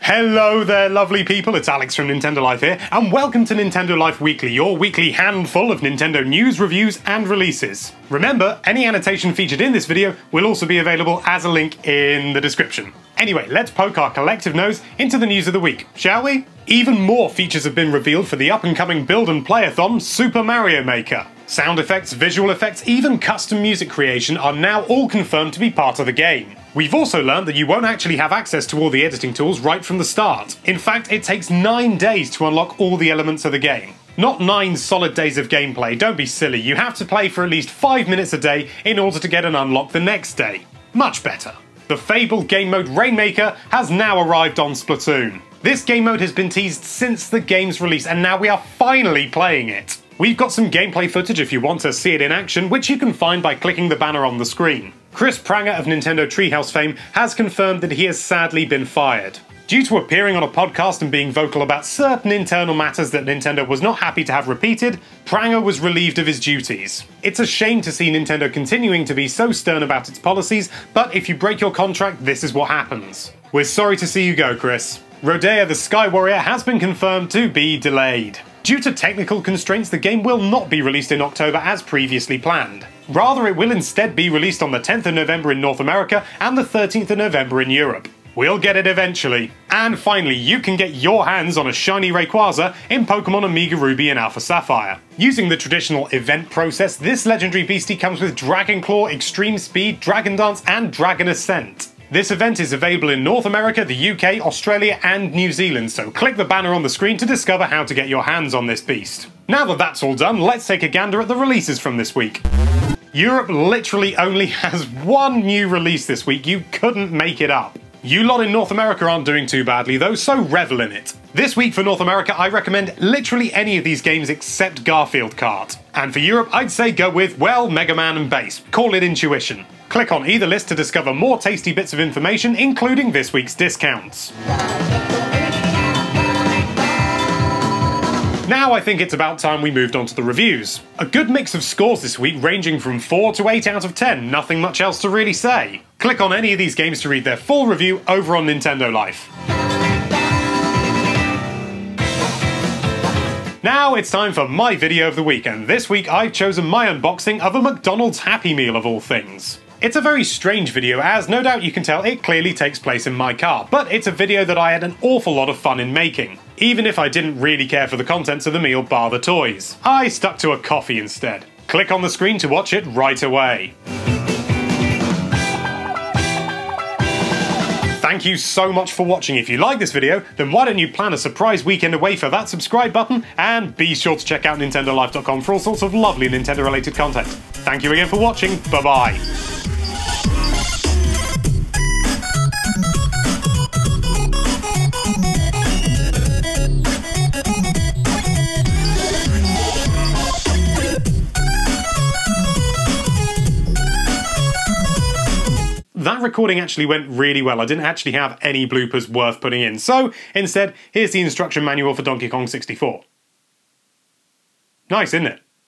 Hello there, lovely people, it's Alex from Nintendo Life here, and welcome to Nintendo Life Weekly, your weekly handful of Nintendo news, reviews, and releases. Remember, any annotation featured in this video will also be available as a link in the description. Anyway, let's poke our collective nose into the news of the week, shall we? Even more features have been revealed for the up-and-coming build and play-a-thon Super Mario Maker. Sound effects, visual effects, even custom music creation are now all confirmed to be part of the game. We've also learned that you won't actually have access to all the editing tools right from the start. In fact, it takes 9 days to unlock all the elements of the game. Not 9 solid days of gameplay, don't be silly, you have to play for at least 5 minutes a day in order to get an unlock the next day. Much better. The fabled game mode Rainmaker has now arrived on Splatoon. This game mode has been teased since the game's release, and now we are finally playing it. We've got some gameplay footage if you want to see it in action, which you can find by clicking the banner on the screen. Chris Prangar of Nintendo Treehouse fame has confirmed that he has sadly been fired. Due to appearing on a podcast and being vocal about certain internal matters that Nintendo was not happy to have repeated, Prangar was relieved of his duties. It's a shame to see Nintendo continuing to be so stern about its policies, but if you break your contract, this is what happens. We're sorry to see you go, Chris. Rodea the Sky Warrior has been confirmed to be delayed. Due to technical constraints, the game will not be released in October as previously planned. Rather, it will instead be released on the 10th of November in North America and the 13th of November in Europe. We'll get it eventually. And finally, you can get your hands on a shiny Rayquaza in Pokemon Omega Ruby and Alpha Sapphire. Using the traditional event process, this legendary beastie comes with Dragon Claw, Extreme Speed, Dragon Dance, and Dragon Ascent. This event is available in North America, the UK, Australia, and New Zealand, so click the banner on the screen to discover how to get your hands on this beast. Now that that's all done, let's take a gander at the releases from this week. Europe literally only has one new release this week, you couldn't make it up. You lot in North America aren't doing too badly though, so revel in it. This week for North America, I recommend literally any of these games except Garfield Kart. And for Europe, I'd say go with, well, Mega Man and Bass. Call it intuition. Click on either list to discover more tasty bits of information, including this week's discounts. Now I think it's about time we moved on to the reviews. A good mix of scores this week, ranging from 4 to 8 out of 10, nothing much else to really say. Click on any of these games to read their full review over on Nintendo Life. Now it's time for my video of the week, and this week I've chosen my unboxing of a McDonald's Happy Meal of all things. It's a very strange video, as no doubt you can tell it clearly takes place in my car, but it's a video that I had an awful lot of fun in making, even if I didn't really care for the contents of the meal bar the toys. I stuck to a coffee instead. Click on the screen to watch it right away. Thank you so much for watching. If you like this video, then why don't you plan a surprise weekend away for that subscribe button, and be sure to check out NintendoLife.com for all sorts of lovely Nintendo related content. Thank you again for watching, bye bye. That recording actually went really well. I didn't actually have any bloopers worth putting in. So, instead, here's the instruction manual for Donkey Kong 64. Nice, isn't it?